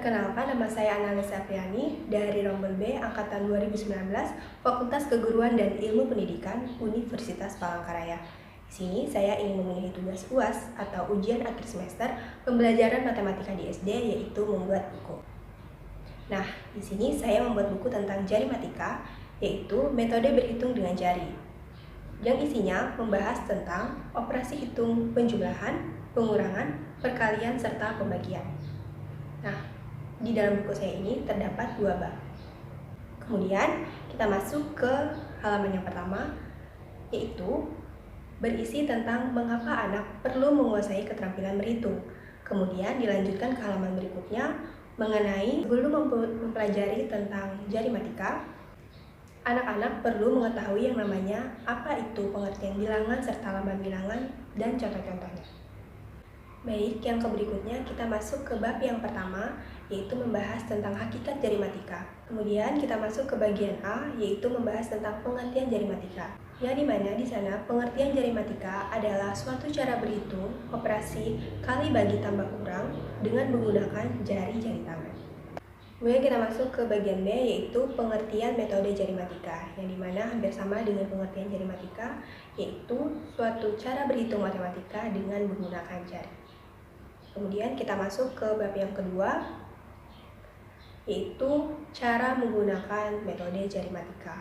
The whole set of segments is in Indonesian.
Perkenalkan, nama saya Analisa Apriani dari Rombel B Angkatan 2019, Fakultas Keguruan dan Ilmu Pendidikan, Universitas Palangkaraya. Di sini saya ingin memenuhi tugas UAS atau ujian akhir semester pembelajaran matematika di SD, yaitu membuat buku. Nah, di sini saya membuat buku tentang jari matika, yaitu metode berhitung dengan jari, yang isinya membahas tentang operasi hitung penjumlahan, pengurangan, perkalian, serta pembagian. Nah, di dalam buku saya ini terdapat 2 bab. Kemudian kita masuk ke halaman yang pertama, yaitu berisi tentang mengapa anak perlu menguasai keterampilan berhitung. Kemudian dilanjutkan ke halaman berikutnya mengenai sebelum mempelajari tentang jari matika, anak-anak perlu mengetahui yang namanya apa itu pengertian bilangan serta lambang bilangan dan contoh-contohnya. Baik, yang berikutnya kita masuk ke bab yang pertama, yaitu membahas tentang hakikat jari matika. Kemudian kita masuk ke bagian A, yaitu membahas tentang pengertian jari matika. Yang dimana di sana pengertian jari matika adalah suatu cara berhitung operasi kali bagi tambah kurang dengan menggunakan jari-jari tangan. Kemudian kita masuk ke bagian B, yaitu pengertian metode jari matika, yang dimana hampir sama dengan pengertian jari matika, yaitu suatu cara berhitung matematika dengan menggunakan jari. Kemudian kita masuk ke bab yang kedua, yaitu cara menggunakan metode jari matika.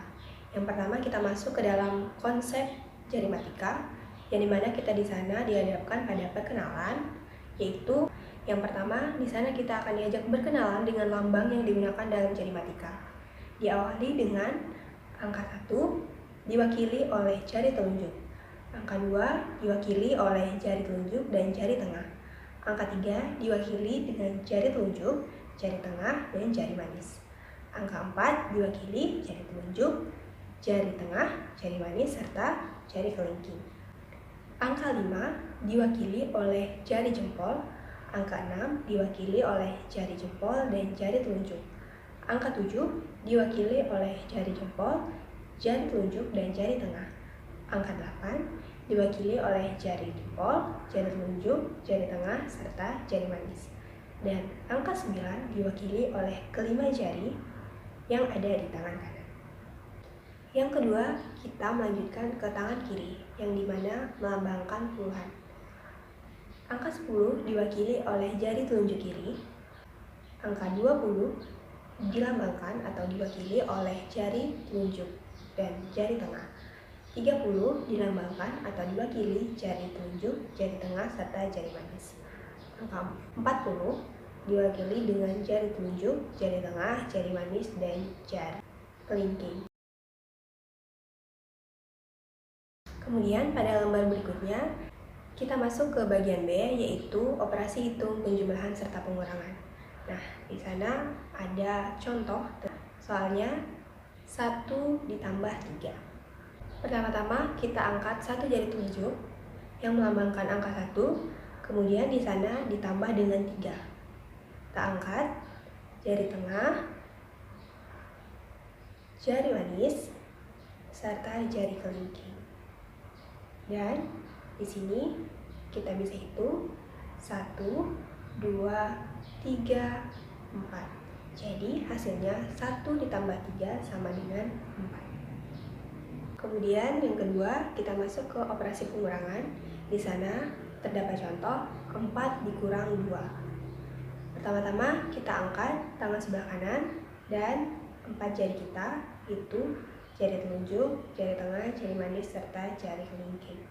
Yang pertama kita masuk ke dalam konsep jari matika, yang dimana kita di sana dihadapkan pada perkenalan, yaitu yang pertama di sana kita akan diajak berkenalan dengan lambang yang digunakan dalam jari matika. Diawali dengan angka 1 diwakili oleh jari telunjuk, angka 2 diwakili oleh jari telunjuk dan jari tengah. Angka 3 diwakili dengan jari telunjuk, jari tengah, dan jari manis. Angka 4 diwakili jari telunjuk, jari tengah, jari manis, serta jari kelingking. Angka 5 diwakili oleh jari jempol, angka 6 diwakili oleh jari jempol dan jari telunjuk. Angka 7 diwakili oleh jari jempol, jari telunjuk, dan jari tengah. Angka 8 diwakili oleh jari jempol, jari telunjuk, jari tengah, serta jari manis. Dan angka 9 diwakili oleh kelima jari yang ada di tangan kanan. Yang kedua, kita melanjutkan ke tangan kiri, yang dimana melambangkan puluhan. Angka 10 diwakili oleh jari telunjuk kiri. Angka 20 dilambangkan atau diwakili oleh jari telunjuk dan jari tengah. 30 dilambangkan atau diwakili jari telunjuk, jari tengah, serta jari manis. Angka 40 diwakili dengan jari telunjuk, jari tengah, jari manis, dan jari kelingking. Kemudian pada lembar berikutnya kita masuk ke bagian B, yaitu operasi hitung penjumlahan serta pengurangan. Nah, di sana ada contoh soalnya 1 ditambah 3. Pertama-tama kita angkat satu jari telunjuk yang melambangkan angka 1, kemudian di sana ditambah dengan 3. Kita angkat jari tengah, jari manis, serta jari kelingking. Dan di sini kita bisa hitung 1, 2, 3, 4. Jadi hasilnya 1 ditambah 3 sama dengan 4. Kemudian yang kedua, kita masuk ke operasi pengurangan. Di sana terdapat contoh 4 dikurang 2. Pertama-tama kita angkat tangan sebelah kanan dan 4 jari kita, itu jari telunjuk, jari tengah, jari manis, serta jari kelingking.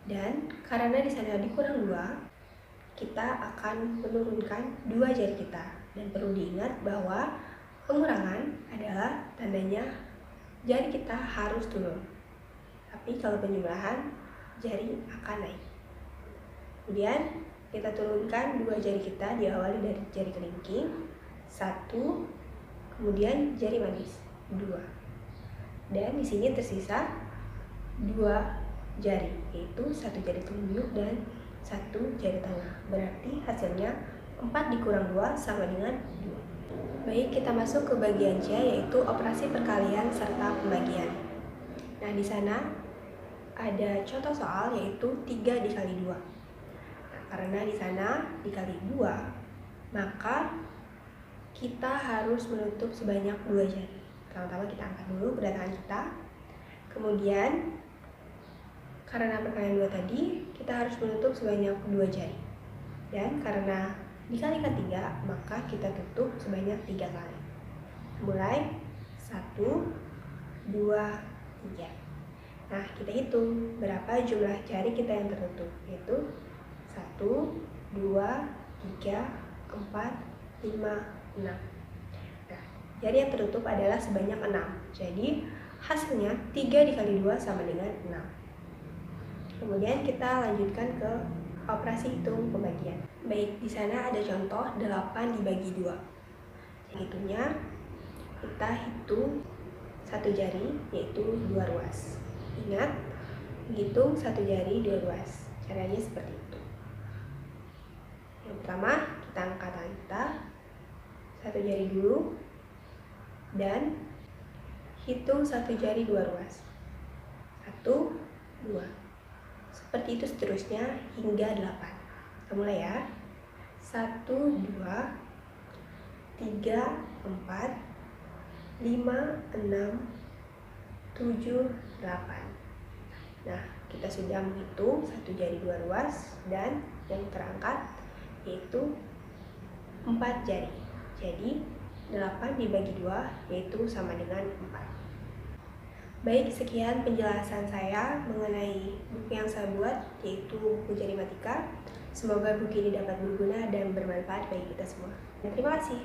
Dan karena di sana dikurang 2, kita akan menurunkan 2 jari kita. Dan perlu diingat bahwa pengurangan adalah tandanya jari kita harus turun, tapi kalau penjumlahan jari akan naik. Kemudian kita turunkan 2 jari kita, diawali dari jari kelingking 1, kemudian jari manis 2, dan di sini tersisa 2 jari, yaitu 1 jari telunjuk dan 1 jari tengah. Berarti hasilnya 4 dikurang 2 sama dengan 2. Baik, kita masuk ke bagian C, yaitu operasi perkalian serta pembagian. Nah, di sana ada contoh soal yaitu 3 dikali 2. Nah, karena di sana dikali 2, maka kita harus menutup sebanyak 2 jari. Pertama-tama kita angkat dulu kedua tangan kita. Kemudian karena perkalian 2 tadi, kita harus menutup sebanyak 2 jari. Dan karena dikalikan 3, maka kita tutup sebanyak 3 kali. Mulai 1, 2, 3. Nah, kita hitung berapa jumlah jari kita yang tertutup, yaitu 1, 2, 3, 4, 5, 6. Nah, jari yang tertutup adalah sebanyak 6. Jadi, hasilnya 3 dikali 2 sama dengan 6. Kemudian kita lanjutkan ke operasi hitung pembagian. Baik, di sana ada contoh 8 dibagi 2. Hitungnya, kita hitung satu jari, yaitu 2 ruas. Ingat, hitung satu jari 2 ruas. Caranya seperti itu. Yang pertama, kita angkat tangan kita, satu jari dulu, dan hitung satu jari 2 ruas. 1, 2. Seperti itu seterusnya hingga 8. Kita mulai ya. 1, 2, 3, 4, 5, 6, 7, 8. Nah, kita sudah menghitung satu jari 2 ruas dan yang terangkat yaitu 4 jari. Jadi 8 dibagi 2 yaitu sama dengan 4. Baik, sekian penjelasan saya mengenai buku yang saya buat, yaitu buku Jarimatika. Semoga buku ini dapat berguna dan bermanfaat bagi kita semua. Dan terima kasih.